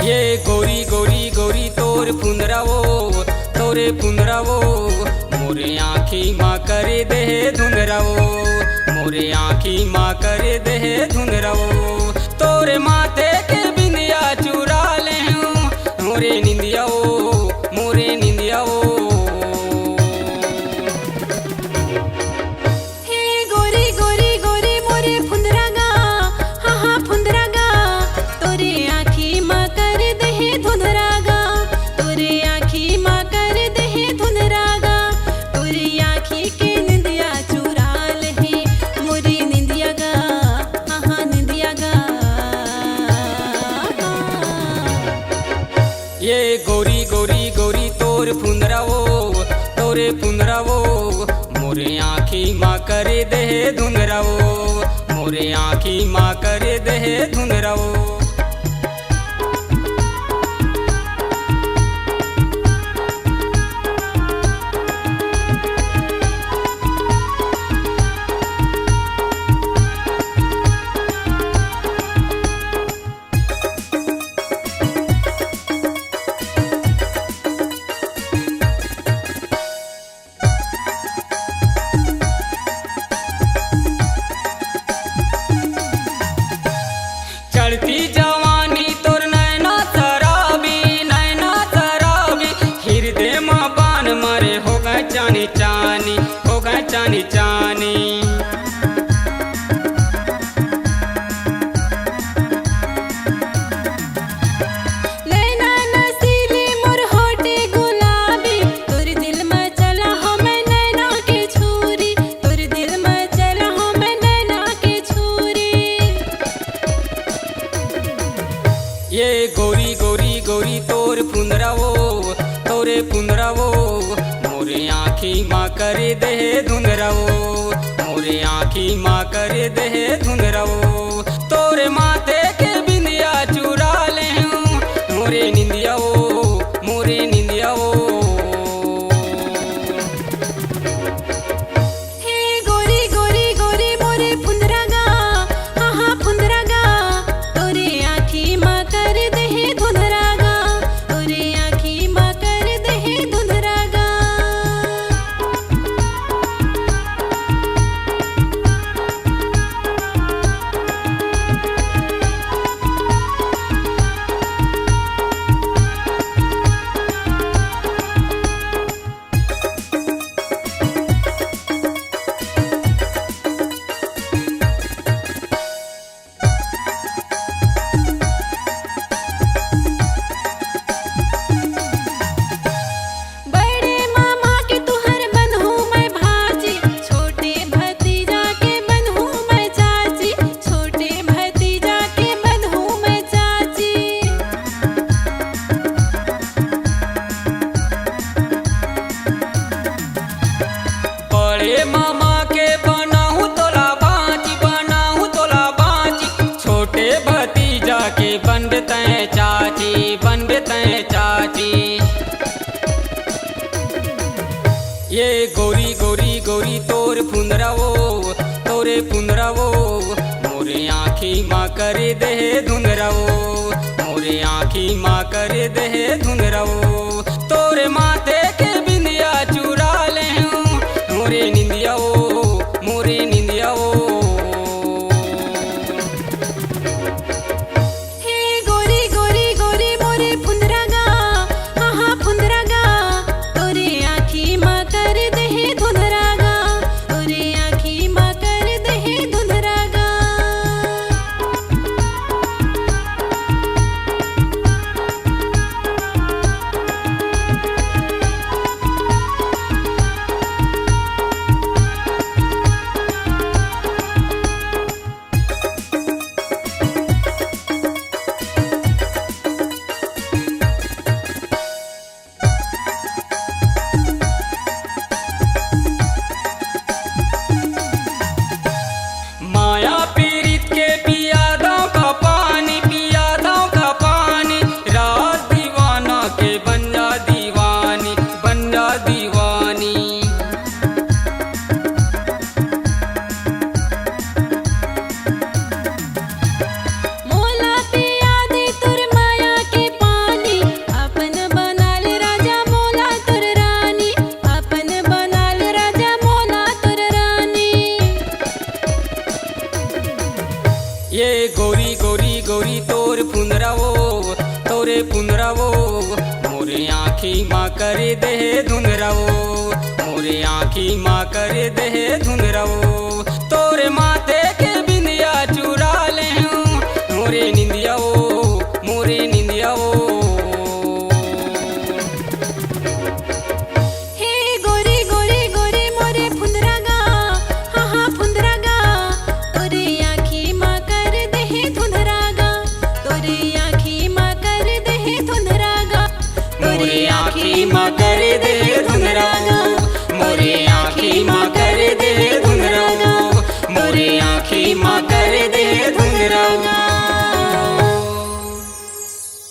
ये गोरी गोरी गोरी तोर पुनरावो तोरे पुनरावो मोरे आँखी माँ करे दे धुनरावो मोरे आँखी माँ करे दे धुनरावो तोरे माथे के बिंदिया चुरा ले मोरे निंदियाओ मोरे निंदियाओ। ये गोरी गोरी गोरी तोर पुनरावो तोरे पुनरावो मोरे आँखी माँ करे दे धुनरावो मोरे आँखी माँ करे दे धुनरावो। चढ़ती जवानी तोर नैना शराबी हृदय माँ बान मारे हो गए चानी चानी हो गए चानी चानी। ये गोरी गोरी गोरी तोर पुनरावो तोरे पुनरावो मोरे आँखी माँ करे दे धुनरावो मोरे आँखी माँ करे दे धुनरावो तोरे माथे के बिंदिया चुरा ले मोरे निंदियाओ मोरे निंदियाओ। मामा के बनाऊं तोला बाँची छोटे भतीजा के बनते चाची। ये गोरी गोरी गोरी तोर पुनरावो तोरे पुनरावो मोरे आँखी माँ करे दे धुनरावो मोरे आँखी माँ करे दे धुनरावो तोरे माथे के बिंदिया चुरा ले मोरे निंदियाओ मोरे निंदियाओ। आँखी माँ कर दे धुंधराओ, मोरे आँखी माँ कर दे धुंधराओ। तोरे माथे